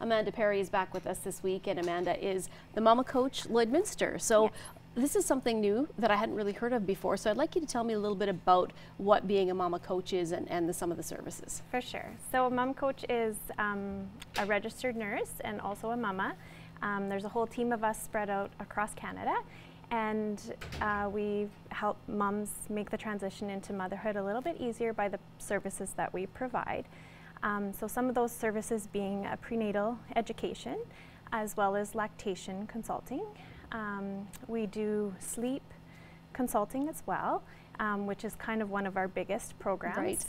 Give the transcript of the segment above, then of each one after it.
Amanda Perry is back with us this week, and Amanda is the Mama Coach Lloydminster. So this is something new that I hadn't really heard of before, so I'd like you to tell me a little bit about what being a Mama Coach is and some of the services. For sure. So a Mama Coach is a registered nurse and also a mama. There's a whole team of us spread out across Canada, and we help moms make the transition into motherhood a little bit easier by the services that we provide. So some of those services being a prenatal education, as well as lactation consulting. We do sleep consulting as well, which is kind of one of our biggest programs. Right.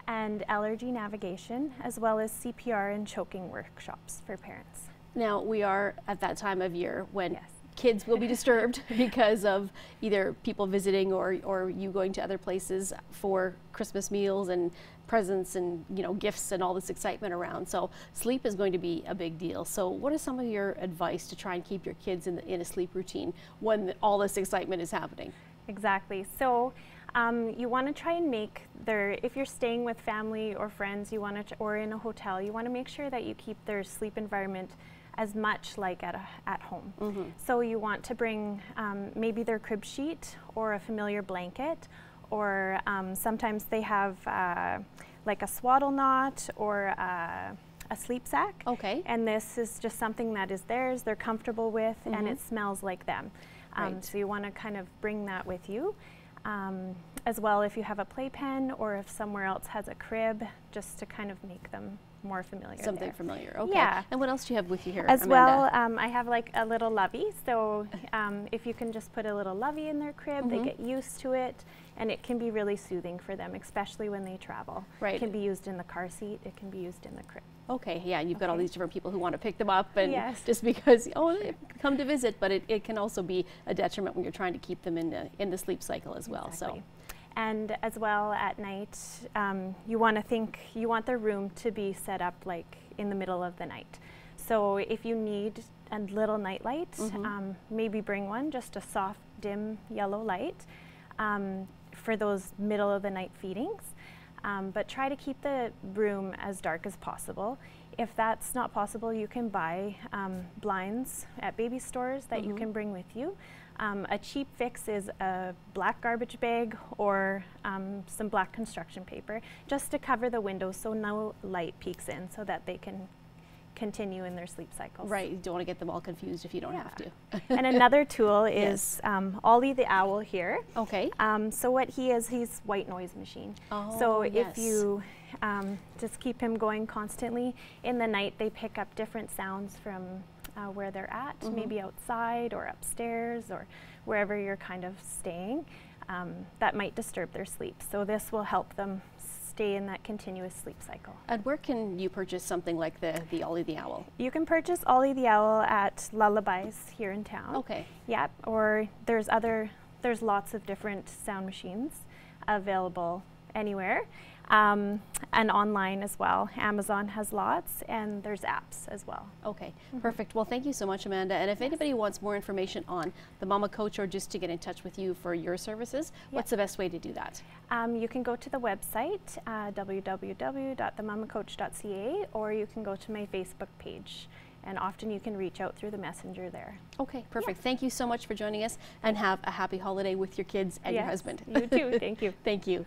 And allergy navigation, as well as CPR and choking workshops for parents. Now, we are at that time of year when kids will be disturbed because of either people visiting or you going to other places for Christmas meals and presents and gifts and all this excitement around. So sleep is going to be a big deal. So what is some of your advice to try and keep your kids in a sleep routine when all this excitement is happening? Exactly. So you want to try and make if you're staying with family or friends, or in a hotel, you want to make sure that you keep their sleep environment as much like at home. Mm-hmm. So you want to bring maybe their crib sheet or a familiar blanket, or sometimes they have like a swaddle knot or a sleep sack. Okay. And this is just something that is theirs, they're comfortable with, and it smells like them. Right. So you want to kind of bring that with you. As well, if you have a playpen or if somewhere else has a crib, just to kind of make them more familiar. Something familiar, okay. Yeah. And what else do you have with you here, As Amanda? well, I have like a little lovey, so if you can just put a little lovey in their crib, they get used to it, and it can be really soothing for them, especially when they travel. Right. It can be used in the car seat, it can be used in the crib. Okay, yeah, you've got all these different people who want to pick them up, and Yes. just because, they come to visit, but it can also be a detriment when you're trying to keep them in the sleep cycle as well. Exactly. So. And as well at night, you want their room to be set up like in the middle of the night. So if you need a little night light, maybe bring one, just a soft, dim yellow light for those middle of the night feedings. But try to keep the room as dark as possible. If that's not possible, you can buy blinds at baby stores that you can bring with you. A cheap fix is a black garbage bag or some black construction paper, just to cover the windows so no light peeks in, so that they can continue in their sleep cycles. Right, you don't want to get them all confused if you don't have to. And another tool is Ollie the owl here. Okay. So what he's white noise machine. Oh, so yes. if you just keep him going constantly, in the night they pick up different sounds from where they're at, maybe outside or upstairs or wherever you're kind of staying, that might disturb their sleep. So this will help them stay in that continuous sleep cycle. And where can you purchase something like the Ollie the Owl? You can purchase Ollie the Owl at Lullabies here in town. Okay. Yeah, or there's lots of different sound machines available anywhere. And online as well. Amazon has lots, and there's apps as well. Okay, perfect. Well, thank you so much, Amanda. And if anybody wants more information on the Mama Coach or just to get in touch with you for your services, what's the best way to do that? You can go to the website, www.themamacoach.ca, or you can go to my Facebook page. And often you can reach out through the messenger there. Okay, perfect. Thank you so much for joining us, and have a happy holiday with your kids and your husband. You too. Thank you. Thank you.